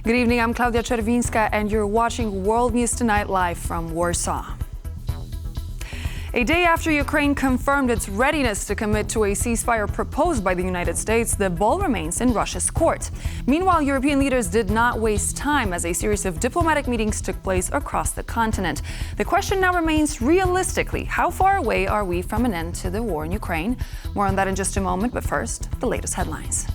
Good evening, I'm Klaudia Czerwińska, and you're watching World News Tonight live from Warsaw. A day after Ukraine confirmed its readiness to commit to a ceasefire proposed by the United States, the ball remains in Russia's court. Meanwhile, European leaders did not waste time as a series of diplomatic meetings took place across the continent. The question now remains, realistically, how far away are we from an end to the war in Ukraine? More on that in just a moment, but first, the latest headlines.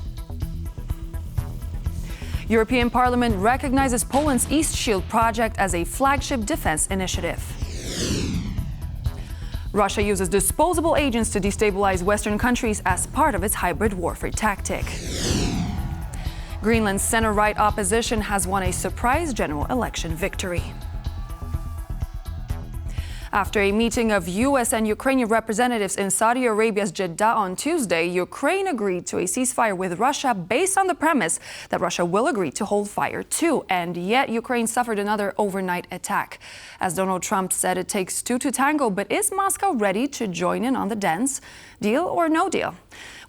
European Parliament recognizes Poland's East Shield project as a flagship defense initiative. Russia uses disposable agents to destabilize Western countries as part of its hybrid warfare tactic. Greenland's center-right opposition has won a surprise general election victory. After a meeting of U.S. and Ukrainian representatives in Saudi Arabia's Jeddah on Tuesday, Ukraine agreed to a ceasefire with Russia based on the premise that Russia will agree to hold fire too. And yet Ukraine suffered another overnight attack. As Donald Trump said, it takes two to tango, but is Moscow ready to join in on the dance? Deal or no deal?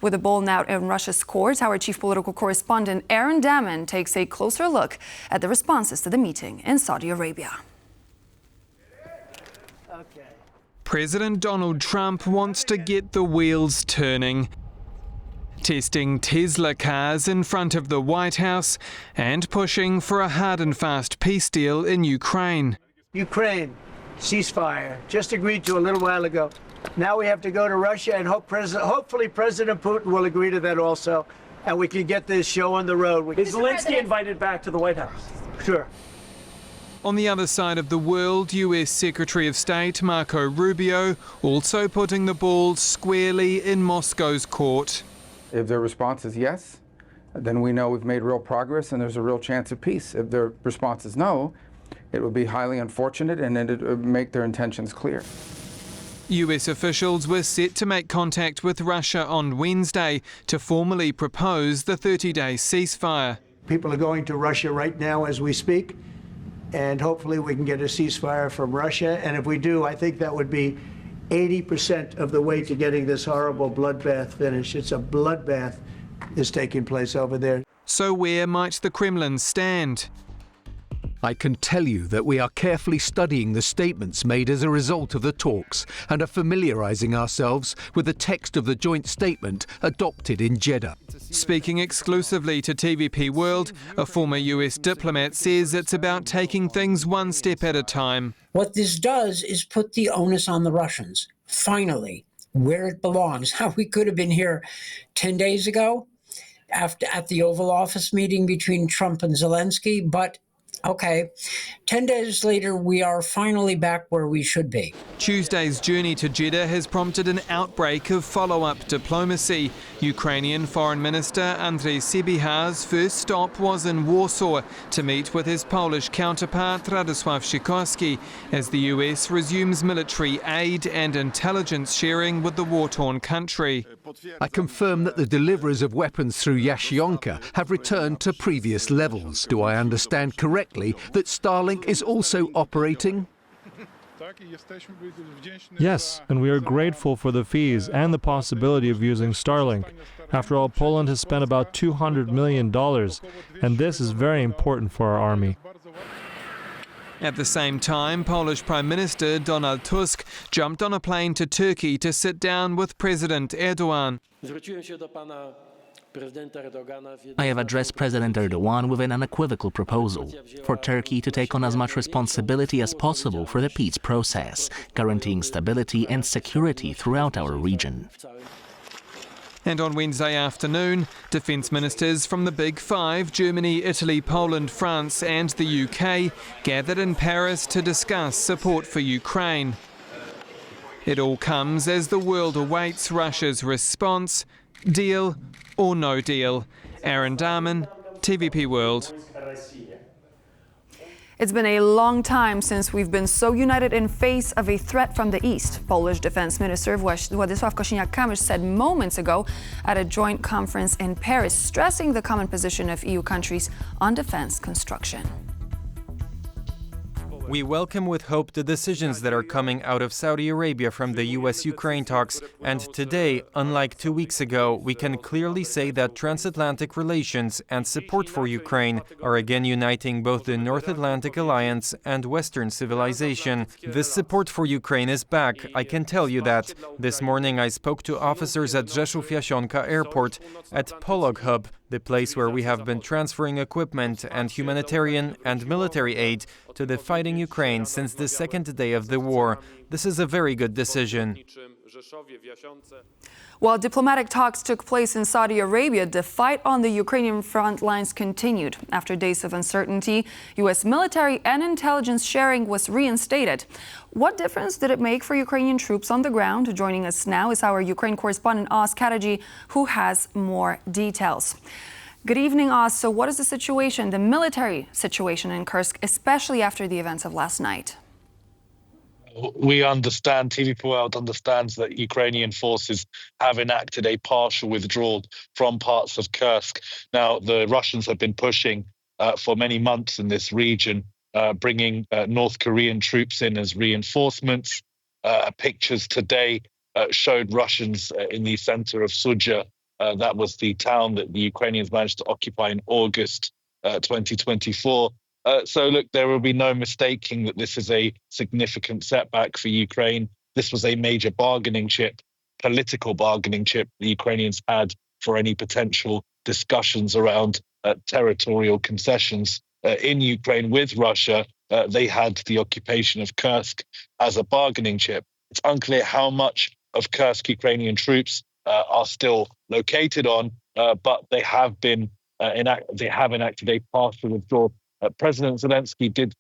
With the ball now in Russia's court, our chief political correspondent Aaron Damon takes a closer look at the responses to the meeting in Saudi Arabia. President Donald Trump wants to get the wheels turning, testing Tesla cars in front of the White House and pushing for a hard and fast peace deal in Ukraine. Ukraine, ceasefire, just agreed to a little while ago. Now we have to go to Russia and hopefully President Putin will agree to that also, and we can get this show on the road. Is Zelensky invited back to the White House? Sure. On the other side of the world, U.S. Secretary of State Marco Rubio also putting the ball squarely in Moscow's court. If their response is yes, then we know we've made real progress and there's a real chance of peace. If their response is no, it would be highly unfortunate and it would make their intentions clear. U.S. officials were set to make contact with Russia on Wednesday to formally propose the 30-day ceasefire. People are going to Russia right now as we speak, and hopefully we can get a ceasefire from Russia. And if we do, I think that would be 80% of the way to getting this horrible bloodbath finished. It's a bloodbath is taking place over there. So where might the Kremlin stand? I can tell you that we are carefully studying the statements made as a result of the talks and are familiarizing ourselves with the text of the joint statement adopted in Jeddah. Speaking exclusively to TVP World, a former US diplomat says it's about taking things one step at a time. What this does is put the onus on the Russians, finally, where it belongs. How we could have been here 10 days ago at the Oval Office meeting between Trump and Zelensky, but okay, 10 days later, we are finally back where we should be. Tuesday's journey to Jeddah has prompted an outbreak of follow-up diplomacy. Ukrainian Foreign Minister Andrzej Sybiha's first stop was in Warsaw to meet with his Polish counterpart Radosław Sikorski as the US resumes military aid and intelligence sharing with the war-torn country. I confirm that the deliveries of weapons through Jasionka have returned to previous levels. Do I understand correctly that Starlink is also operating? Yes, and we are grateful for the fees and the possibility of using Starlink. After all, Poland has spent about $200 million, and this is very important for our army. At the same time, Polish Prime Minister Donald Tusk jumped on a plane to Turkey to sit down with President Erdogan. I have addressed President Erdogan with an unequivocal proposal for Turkey to take on as much responsibility as possible for the peace process, guaranteeing stability and security throughout our region. And on Wednesday afternoon, defence ministers from the Big Five, Germany, Italy, Poland, France and the UK, gathered in Paris to discuss support for Ukraine. It all comes as the world awaits Russia's response. Deal or no deal? Aaron Darman, TVP World. It's been a long time since we've been so united in face of a threat from the east, Polish Defense Minister Władysław Kosiniak-Kamysz said moments ago at a joint conference in Paris, stressing the common position of EU countries on defense construction. We welcome with hope the decisions that are coming out of Saudi Arabia from the US-Ukraine talks, and today, unlike 2 weeks ago, we can clearly say that transatlantic relations and support for Ukraine are again uniting both the North Atlantic Alliance and Western civilization. This support for Ukraine is back, I can tell you that. This morning I spoke to officers at Rzeszów-Jasionka Airport, at Polog Hub, the place where we have been transferring equipment and humanitarian and military aid to the fighting Ukraine since the second day of the war. This is a very good decision. While diplomatic talks took place in Saudi Arabia, the fight on the Ukrainian front lines continued. After days of uncertainty, U.S. military and intelligence sharing was reinstated. What difference did it make for Ukrainian troops on the ground? Joining us now is our Ukraine correspondent Oz Kataji, who has more details. Good evening, Oz. So what is the situation, the military situation in Kursk, especially after the events of last night? We understand, TV World understands that Ukrainian forces have enacted a partial withdrawal from parts of Kursk. Now, the Russians have been pushing for many months in this region, bringing North Korean troops in as reinforcements. Pictures today showed Russians in the center of Sudzha. That was the town that the Ukrainians managed to occupy in August 2024. So, look, there will be no mistaking that this is a significant setback for Ukraine. This was a major bargaining chip, political bargaining chip the Ukrainians had for any potential discussions around territorial concessions in Ukraine with Russia. They had the occupation of Kursk as a bargaining chip. It's unclear how much of Kursk Ukrainian troops are still located on, but they have enacted a partial withdrawal. President Zelensky did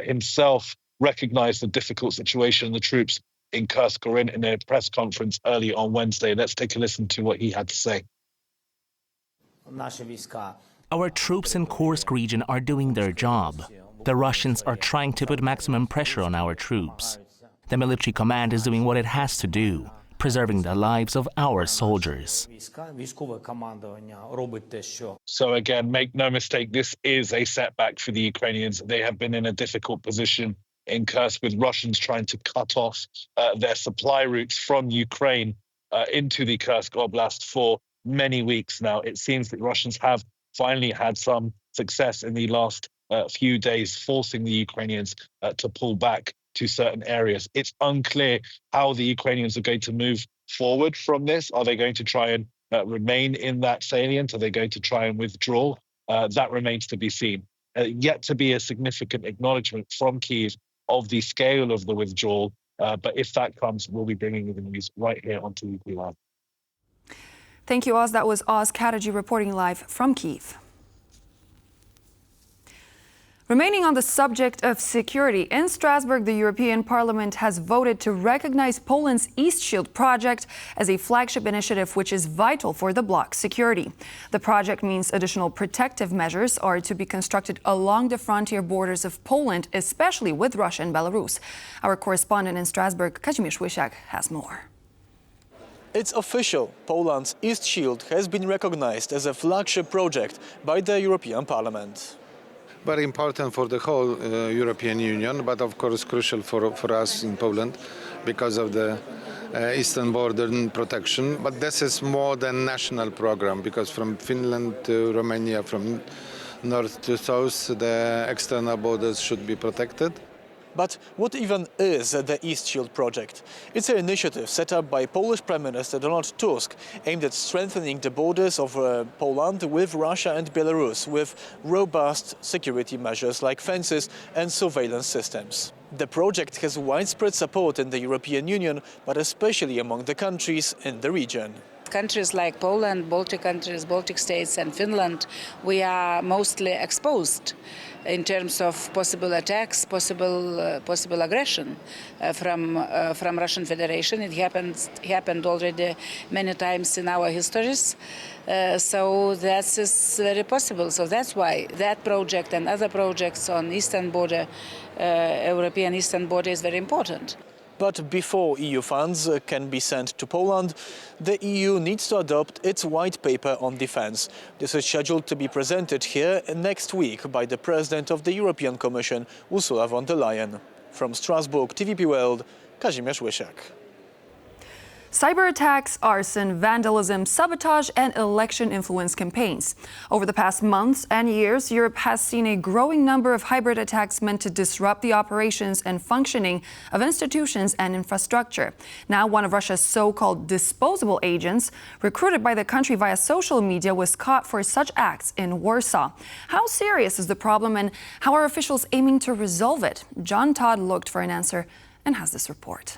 himself recognize the difficult situation the troops in Kursk are in a press conference early on Wednesday. Let's take a listen to what he had to say. Our troops in Kursk region are doing their job. The Russians are trying to put maximum pressure on our troops. The military command is doing what it has to do, preserving the lives of our soldiers. So again, make no mistake, this is a setback for the Ukrainians. They have been in a difficult position in Kursk with Russians trying to cut off their supply routes from Ukraine into the Kursk Oblast for many weeks now. It seems that Russians have finally had some success in the last few days, forcing the Ukrainians to pull back to certain areas. It's unclear how the Ukrainians are going to move forward from this. Are they going to try and remain in that salient? Are they going to try and withdraw? That remains to be seen. Yet to be a significant acknowledgement from Kyiv of the scale of the withdrawal. But if that comes, we'll be bringing you the news right here on TV Live. Thank you, Oz. That was Oz Kataji reporting live from Kyiv. Remaining on the subject of security, in Strasbourg, the European Parliament has voted to recognize Poland's East Shield project as a flagship initiative which is vital for the bloc's security. The project means additional protective measures are to be constructed along the frontier borders of Poland, especially with Russia and Belarus. Our correspondent in Strasbourg, Kazimierz Łysiak, has more. It's official. Poland's East Shield has been recognized as a flagship project by the European Parliament. Very important for the whole European Union, but of course crucial for us in Poland because of the eastern border protection. But this is more than national program, because from Finland to Romania, from north to south, the external borders should be protected. But what even is the East Shield project? It's an initiative set up by Polish Prime Minister Donald Tusk, aimed at strengthening the borders of Poland with Russia and Belarus, with robust security measures like fences and surveillance systems. The project has widespread support in the European Union, but especially among the countries in the region. Countries like Poland, Baltic countries, Baltic states and Finland, we are mostly exposed in terms of possible attacks, possible aggression from Russian Federation. It happened already many times in our histories, so that is very possible. So that's why that project and other projects on eastern border, European eastern border, is very important. But before EU funds can be sent to Poland, the EU needs to adopt its white paper on defense. This is scheduled to be presented here next week by the President of the European Commission, Ursula von der Leyen. From Strasbourg, TVP World, Kazimierz Łysiak. Cyber attacks, arson, vandalism, sabotage, and election influence campaigns. Over the past months and years, Europe has seen a growing number of hybrid attacks meant to disrupt the operations and functioning of institutions and infrastructure. Now, one of Russia's so-called disposable agents, recruited by the country via social media, was caught for such acts in Warsaw. How serious is the problem, and how are officials aiming to resolve it? John Todd looked for an answer and has this report.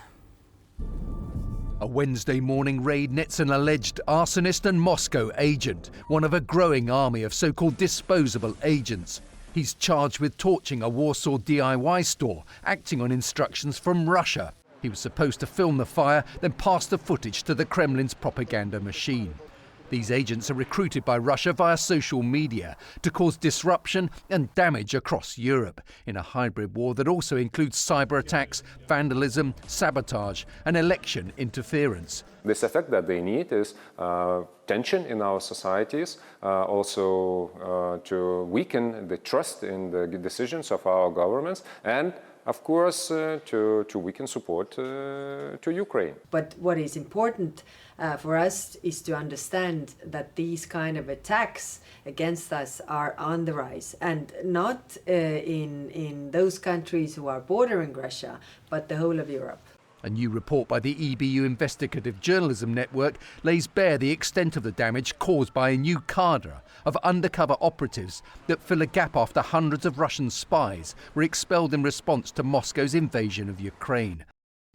A Wednesday morning raid nets an alleged arsonist and Moscow agent, one of a growing army of so-called disposable agents. He's charged with torching a Warsaw DIY store, acting on instructions from Russia. He was supposed to film the fire, then pass the footage to the Kremlin's propaganda machine. These agents are recruited by Russia via social media to cause disruption and damage across Europe in a hybrid war that also includes cyber attacks, vandalism, sabotage and election interference. This effect that they need is tension in our societies, also to weaken the trust in the decisions of our governments, and of course to weaken support to Ukraine. But what is important for us is to understand that these kind of attacks against us are on the rise, and not in those countries who are bordering Russia, but the whole of Europe. A new report by the EBU Investigative Journalism Network lays bare the extent of the damage caused by a new cadre of undercover operatives that fill a gap after hundreds of Russian spies were expelled in response to Moscow's invasion of Ukraine.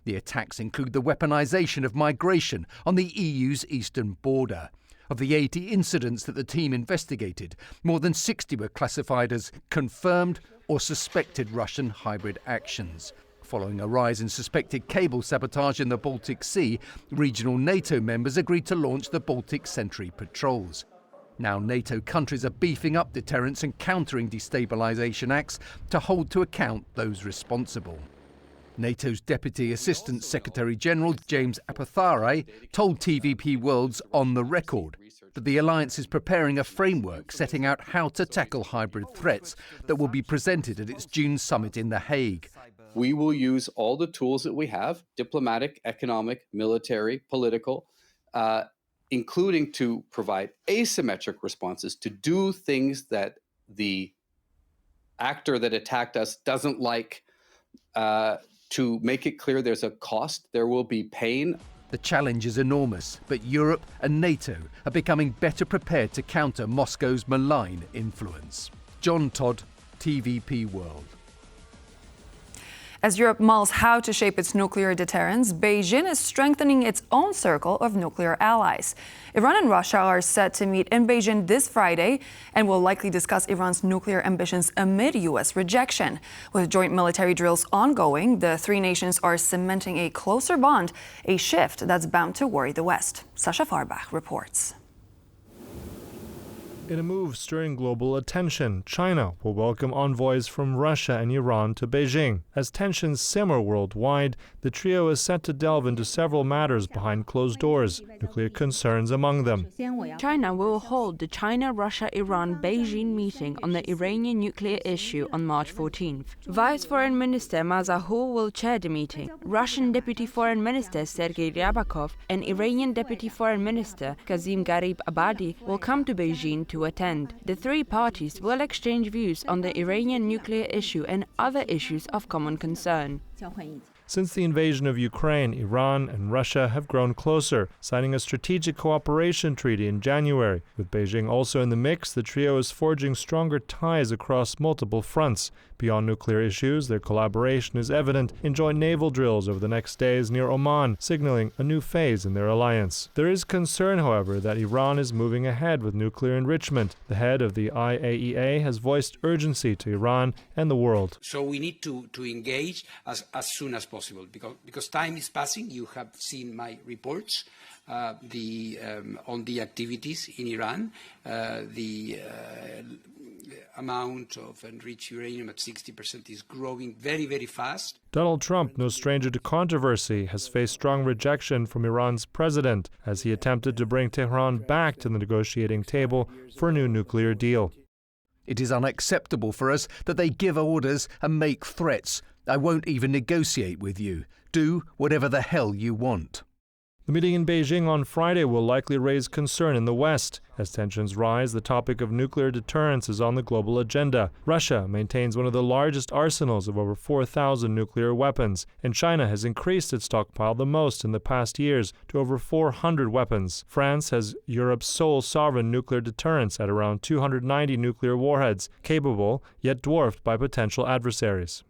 The attacks include the weaponization of migration on the EU's eastern border. Of the 80 incidents that the team investigated, more than 60 were classified as confirmed or suspected Russian hybrid actions. Following a rise in suspected cable sabotage in the Baltic Sea, regional NATO members agreed to launch the Baltic Sentry patrols. Now NATO countries are beefing up deterrence and countering destabilisation acts to hold to account those responsible. NATO's Deputy Assistant Secretary-General James Apathere told TVP World's On the Record that the alliance is preparing a framework setting out how to tackle hybrid threats that will be presented at its June summit in The Hague. We will use all the tools that we have, diplomatic, economic, military, political, including to provide asymmetric responses, to do things that the actor that attacked us doesn't like, to make it clear there's a cost, there will be pain. The challenge is enormous, but Europe and NATO are becoming better prepared to counter Moscow's malign influence. John Todd, TVP World. As Europe mulls how to shape its nuclear deterrence, Beijing is strengthening its own circle of nuclear allies. Iran and Russia are set to meet in Beijing this Friday and will likely discuss Iran's nuclear ambitions amid U.S. rejection. With joint military drills ongoing, the three nations are cementing a closer bond, a shift that's bound to worry the West. Sasha Farbach reports. In a move stirring global attention, China will welcome envoys from Russia and Iran to Beijing. As tensions simmer worldwide, the trio is set to delve into several matters behind closed doors, nuclear concerns among them. China will hold the China-Russia-Iran-Beijing meeting on the Iranian nuclear issue on March 14th. Vice Foreign Minister Mazahur will chair the meeting. Russian Deputy Foreign Minister Sergei Ryabakov and Iranian Deputy Foreign Minister Kazim Garib Abadi will come to Beijing to attend. The three parties will exchange views on the Iranian nuclear issue and other issues of common concern. Since the invasion of Ukraine, Iran and Russia have grown closer, signing a strategic cooperation treaty in January. With Beijing also in the mix, the trio is forging stronger ties across multiple fronts. Beyond nuclear issues, their collaboration is evident in joint naval drills over the next days near Oman, signaling a new phase in their alliance. There is concern, however, that Iran is moving ahead with nuclear enrichment. The head of the IAEA has voiced urgency to Iran and the world. So we need to engage as soon as possible, because time is passing. You have seen my reports on the activities in Iran. amount of enriched uranium at 60% is growing very, very fast. Donald Trump, no stranger to controversy, has faced strong rejection from Iran's president as he attempted to bring Tehran back to the negotiating table for a new nuclear deal. It is unacceptable for us that they give orders and make threats. I won't even negotiate with you. Do whatever the hell you want. The meeting in Beijing on Friday will likely raise concern in the West. As tensions rise, the topic of nuclear deterrence is on the global agenda. Russia maintains one of the largest arsenals of over 4,000 nuclear weapons, and China has increased its stockpile the most in the past years to over 400 weapons. France has Europe's sole sovereign nuclear deterrence at around 290 nuclear warheads, capable yet dwarfed by potential adversaries.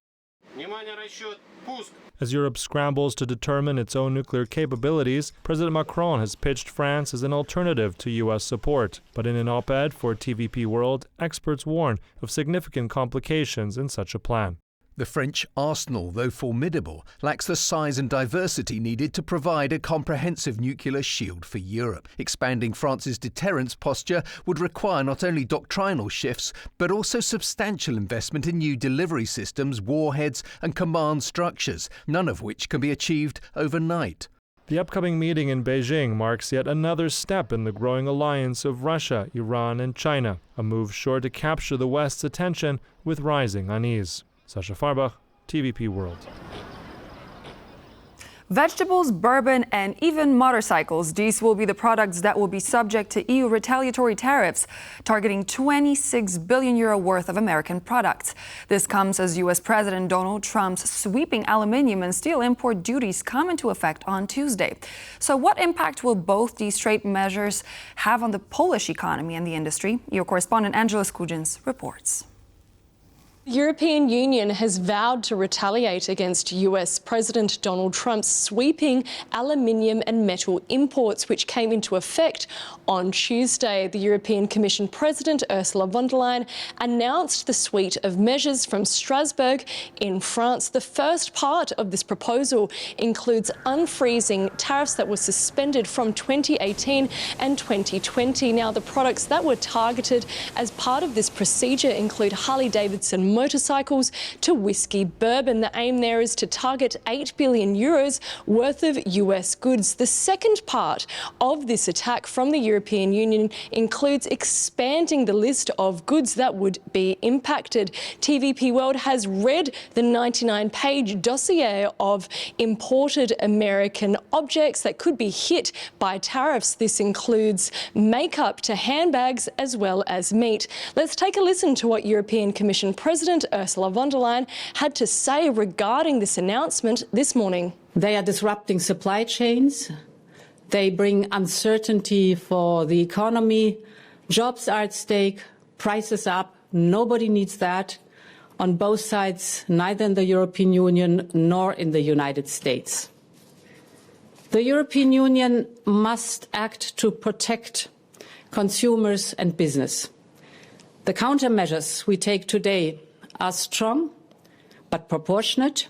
As Europe scrambles to determine its own nuclear capabilities, President Macron has pitched France as an alternative to U.S. support. But in an op-ed for TVP World, experts warn of significant complications in such a plan. The French arsenal, though formidable, lacks the size and diversity needed to provide a comprehensive nuclear shield for Europe. Expanding France's deterrence posture would require not only doctrinal shifts, but also substantial investment in new delivery systems, warheads and command structures, none of which can be achieved overnight. The upcoming meeting in Beijing marks yet another step in the growing alliance of Russia, Iran and China, a move sure to capture the West's attention with rising unease. Sasha Farbach, TVP World. Vegetables, bourbon, and even motorcycles. These will be the products that will be subject to EU retaliatory tariffs, targeting €26 billion worth of American products. This comes as U.S. President Donald Trump's sweeping aluminium and steel import duties come into effect on Tuesday. So what impact will both these trade measures have on the Polish economy and the industry? Your correspondent Angela Skujins reports. The European Union has vowed to retaliate against US President Donald Trump's sweeping aluminium and metal imports, which came into effect on Tuesday. The European Commission President Ursula von der Leyen announced the suite of measures from Strasbourg in France. The first part of this proposal includes unfreezing tariffs that were suspended from 2018 and 2020. Now, the products that were targeted as part of this procedure include Harley-Davidson motorcycles to whiskey bourbon. The aim there is to target €8 billion worth of US goods. The second part of this attack from the European Union includes expanding the list of goods that would be impacted. TVP World has read the 99-page dossier of imported American objects that could be hit by tariffs. This includes makeup to handbags as well as meat. Let's take a listen to what European Commission President Ursula von der Leyen had to say regarding this announcement this morning. They are disrupting supply chains. They bring uncertainty for the economy. Jobs are at stake, prices up. Nobody needs that on both sides, neither in the European Union nor in the United States. The European Union must act to protect consumers and business. The countermeasures we take today are strong but proportionate.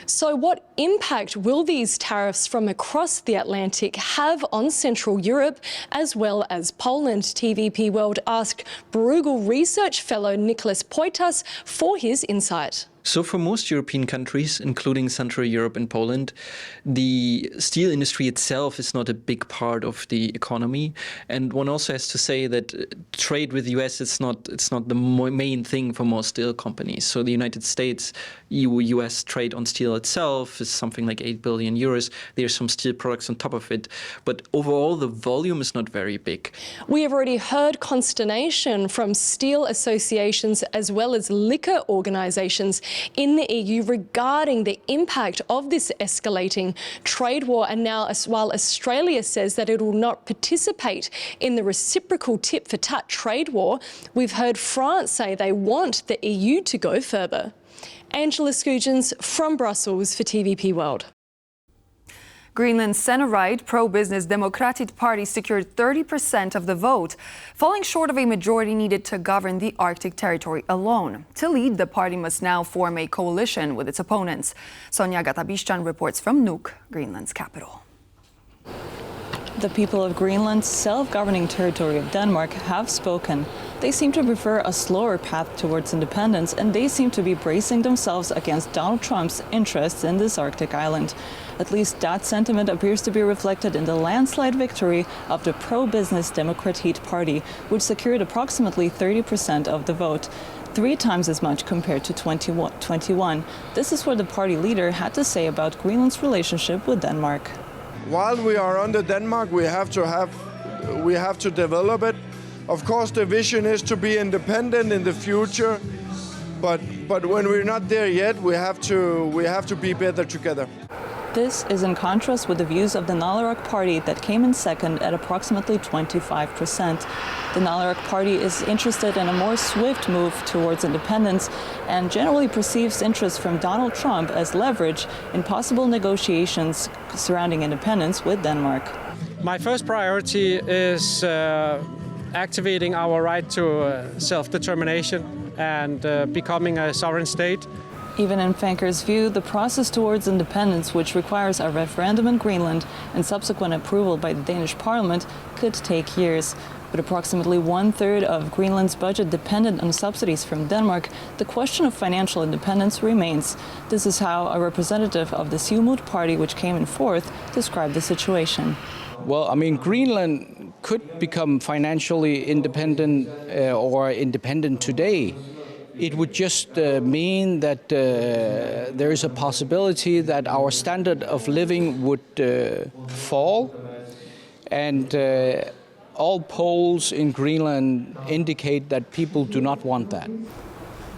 So what impact will these tariffs from across the Atlantic have on Central Europe as well as Poland? TVP World asked Bruegel Research Fellow Nicholas Poitas for his insight. So for most European countries, including Central Europe and Poland, the steel industry itself is not a big part of the economy. And one also has to say that trade with the US, it's not the main thing for most steel companies. So the United States, EU-US trade on steel itself is something like €8 billion. There's some steel products on top of it. But overall, the volume is not very big. We have already heard consternation from steel associations as well as liquor organisations in the EU regarding the impact of this escalating trade war. And now, while Australia says that it will not participate in the reciprocal tit-for-tat trade war, we've heard France say they want the EU to go further. Angela Skujins from Brussels for TVP World. Greenland's center-right pro-business Democratic Party secured 30% of the vote, falling short of a majority needed to govern the Arctic territory alone. To lead, the party must now form a coalition with its opponents. Sonia Gatabiszczan reports from Nuuk, Greenland's capital. The people of Greenland's self-governing territory of Denmark have spoken. They seem to prefer a slower path towards independence, and they seem to be bracing themselves against Donald Trump's interests in this Arctic island. At least that sentiment appears to be reflected in the landslide victory of the pro-business Democrat Party, which secured approximately 30% of the vote, 3 times as much compared to 2021. This is what the party leader had to say about Greenland's relationship with Denmark. While we are under Denmark, we have to develop it. Of course, the vision is to be independent in the future, but when we're not there yet, we have to be better together. This is in contrast with the views of the Nalaraq Party that came in second at approximately 25%. The Nalaraq Party is interested in a more swift move towards independence and generally perceives interest from Donald Trump as leverage in possible negotiations surrounding independence with Denmark. My first priority is activating our right to self-determination and becoming a sovereign state. Even in Fanker's view, the process towards independence, which requires a referendum in Greenland and subsequent approval by the Danish parliament, could take years. With approximately 1/3 of Greenland's budget dependent on subsidies from Denmark, the question of financial independence remains. This is how a representative of the Siumut party, which came in fourth, described the situation. Well, I mean, Greenland could become financially independent or independent today. It would just mean that there is a possibility that our standard of living would fall, and all polls in Greenland indicate that people do not want that.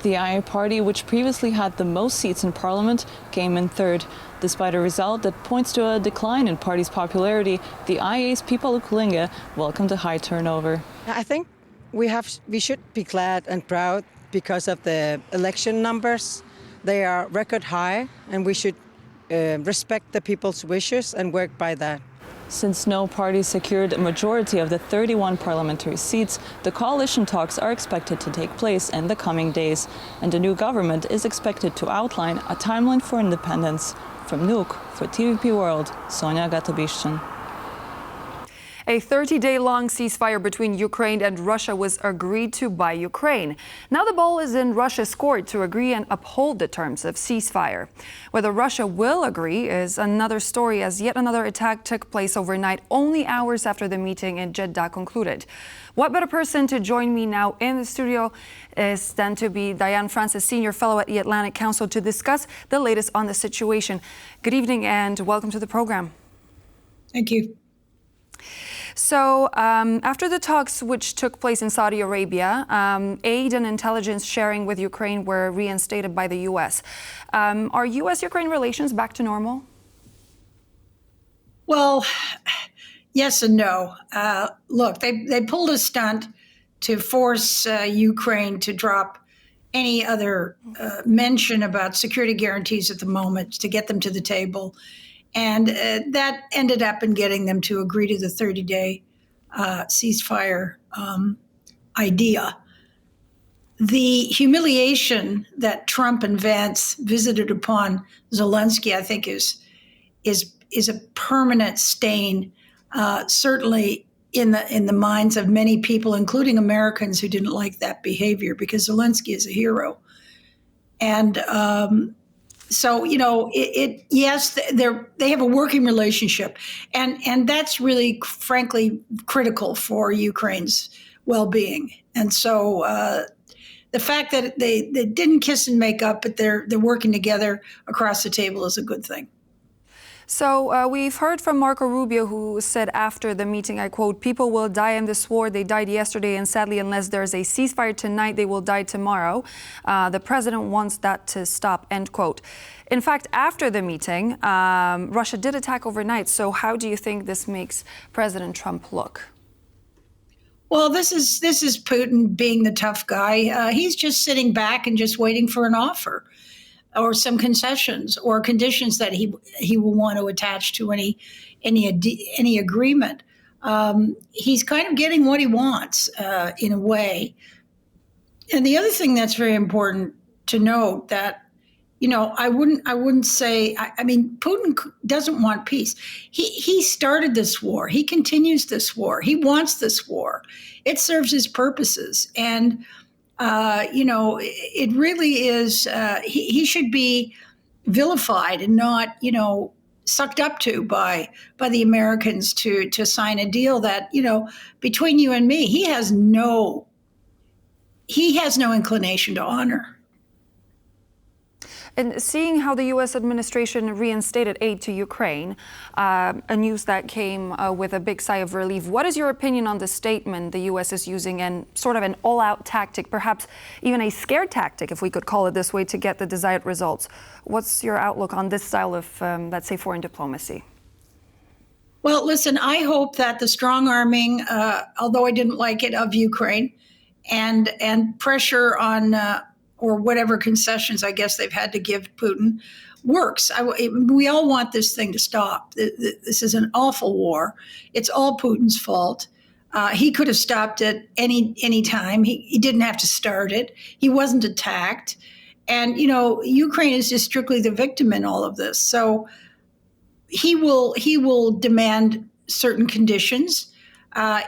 The IA party, which previously had the most seats in parliament, came in third. Despite a result that points to a decline in party's popularity, the IA's Pipalo Kulinga welcomed a high turnover. I think we should be glad and proud because of the election numbers. They are record high, and we should respect the people's wishes and work by that. Since no party secured a majority of the 31 parliamentary seats, the coalition talks are expected to take place in the coming days, and the new government is expected to outline a timeline for independence. From Nuuk, for TVP World, Sonia Gatabishchan. A 30-day-long ceasefire between Ukraine and Russia was agreed to by Ukraine. Now the ball is in Russia's court to agree and uphold the terms of ceasefire. Whether Russia will agree is another story, as yet another attack took place overnight, only hours after the meeting in Jeddah concluded. What better person to join me now in the studio is than to be Diane Francis, Senior Fellow at the Atlantic Council, to discuss the latest on the situation. Good evening and welcome to the program. Thank you. So after the talks which took place in Saudi Arabia, aid and intelligence sharing with Ukraine were reinstated by the U.S. Are U.S.-Ukraine relations back to normal? Well, yes and no. Look, they pulled a stunt to force Ukraine to drop any other mention about security guarantees at the moment, to get them to the table. And that ended up in getting them to agree to the 30-day ceasefire idea. The humiliation that Trump and Vance visited upon Zelensky, I think, is a permanent stain, certainly in the minds of many people, including Americans who didn't like that behavior, because Zelensky is a hero. And so, you know, yes, they have a working relationship, and that's really, frankly, critical for Ukraine's well-being. And so the fact that they didn't kiss and make up, but they're working together across the table is a good thing. So we've heard from Marco Rubio, who said after the meeting, I quote, "People will die in this war. They died yesterday, and sadly, unless there's a ceasefire tonight, they will die tomorrow. The president wants that to stop," end quote. In fact, after the meeting, Russia did attack overnight. So how do you think this makes President Trump look? Well, this is Putin being the tough guy. He's just sitting back and just waiting for an offer, or some concessions or conditions that he will want to attach to any agreement. He's kind of getting what he wants in a way. And the other thing that's very important to note, that I wouldn't say. I mean, Putin doesn't want peace. He started this war. He continues this war. He wants this war. It serves his purposes, and it really is. He should be vilified and not, sucked up to by the Americans to sign a deal that, between you and me, he has no inclination to honor. And seeing how the U.S. administration reinstated aid to Ukraine, a news that came with a big sigh of relief, what is your opinion on the statement the U.S. is using and sort of an all-out tactic, perhaps even a scare tactic, if we could call it this way, to get the desired results? What's your outlook on this style of, let's say, foreign diplomacy? Well, listen, I hope that the strong arming, although I didn't like it, of Ukraine and pressure on or whatever concessions I guess they've had to give Putin works. We all want this thing to stop. This is an awful war. It's all Putin's fault. He could have stopped it any time. He didn't have to start it. He wasn't attacked. And, Ukraine is just strictly the victim in all of this. So he will demand certain conditions.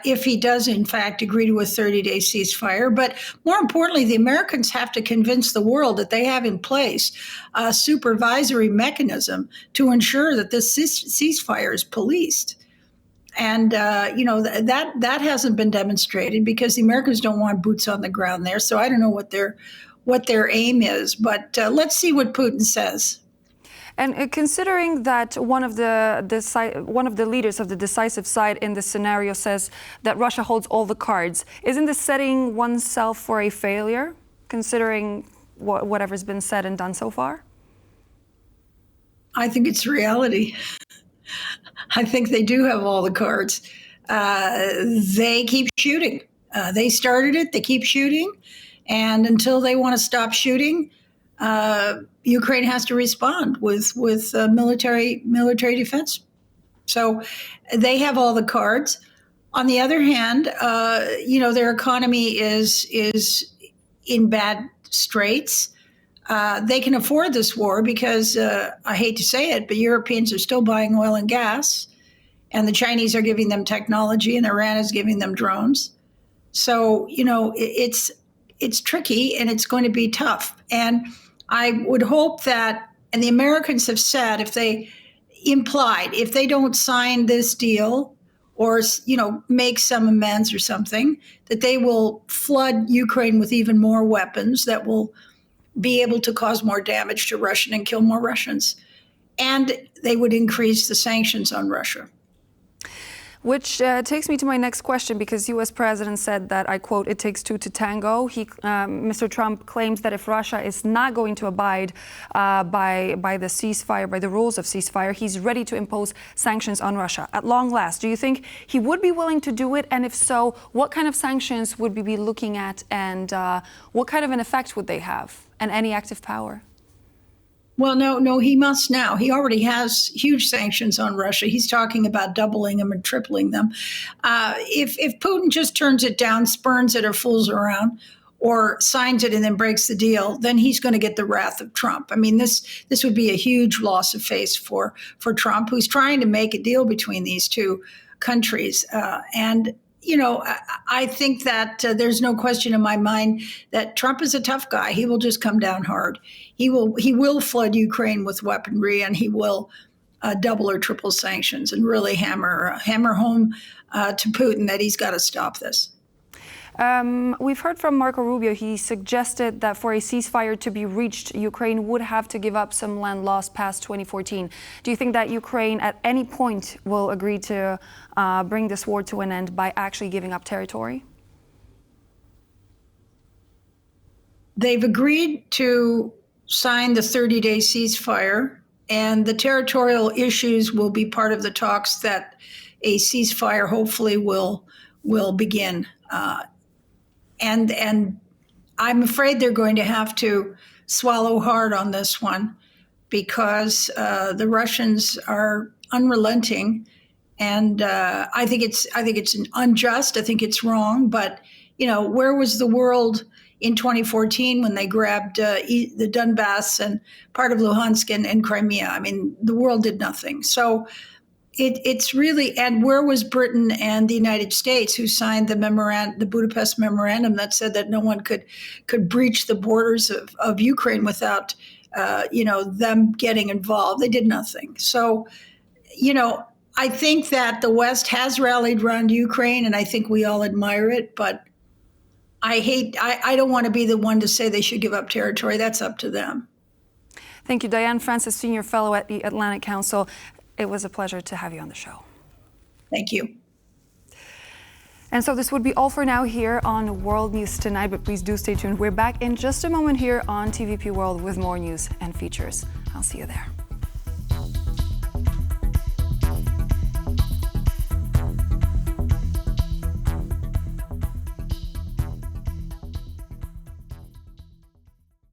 If he does, in fact, agree to a 30-day ceasefire. But more importantly, the Americans have to convince the world that they have in place a supervisory mechanism to ensure that this ceasefire is policed. And, that hasn't been demonstrated because the Americans don't want boots on the ground there. So I don't know what their aim is. But let's see what Putin says. And considering that one of the leaders of the decisive side in this scenario says that Russia holds all the cards, isn't this setting oneself for a failure, considering whatever's been said and done so far? I think it's reality. I think they do have all the cards. They keep shooting. They started it. They keep shooting. And until they want to stop shooting, Ukraine has to respond with military defense. So they have all the cards. On the other hand, their economy is in bad straits. They can afford this war because I hate to say it, but Europeans are still buying oil and gas, and the Chinese are giving them technology, and Iran is giving them drones. So it's tricky, and it's going to be tough. And I would hope that, and the Americans have said, if they don't sign this deal or, make some amends or something, that they will flood Ukraine with even more weapons that will be able to cause more damage to Russia and kill more Russians. And they would increase the sanctions on Russia. Which takes me to my next question, because U.S. President said that, I quote, "It takes two to tango." Mr. Trump claims that if Russia is not going to abide by the ceasefire, by the rules of ceasefire, he's ready to impose sanctions on Russia. At long last, do you think he would be willing to do it? And if so, what kind of sanctions would we be looking at, and what kind of an effect would they have, and any active power? Well, no, he must now. He already has huge sanctions on Russia. He's talking about doubling them and tripling them. If Putin just turns it down, spurns it, or fools around, or signs it and then breaks the deal, then he's going to get the wrath of Trump. I mean, this would be a huge loss of face for Trump, who's trying to make a deal between these two countries. I think that there's no question in my mind that Trump is a tough guy. He will just come down hard. He will flood Ukraine with weaponry, and he will double or triple sanctions and really hammer home to Putin that he's got to stop this. We've heard from Marco Rubio. He suggested that for a ceasefire to be reached, Ukraine would have to give up some land lost past 2014. Do you think that Ukraine at any point will agree to bring this war to an end by actually giving up territory? They've agreed to sign the 30-day ceasefire, and the territorial issues will be part of the talks that a ceasefire hopefully will begin. And I'm afraid they're going to have to swallow hard on this one, because the Russians are unrelenting, and I think it's unjust. I think it's wrong. But where was the world in 2014 when they grabbed the Donbass and part of Luhansk and Crimea. I mean, the world did nothing. So it's really, and where was Britain and the United States, who signed the Budapest Memorandum that said that no one could breach the borders of Ukraine without, them getting involved? They did nothing. So, I think that the West has rallied around Ukraine, and I think we all admire it, but I don't want to be the one to say they should give up territory. That's up to them. Thank you, Diane Francis, Senior Fellow at the Atlantic Council. It was a pleasure to have you on the show. Thank you. And so this would be all for now here on World News Tonight, but please do stay tuned. We're back in just a moment here on TVP World with more news and features. I'll see you there.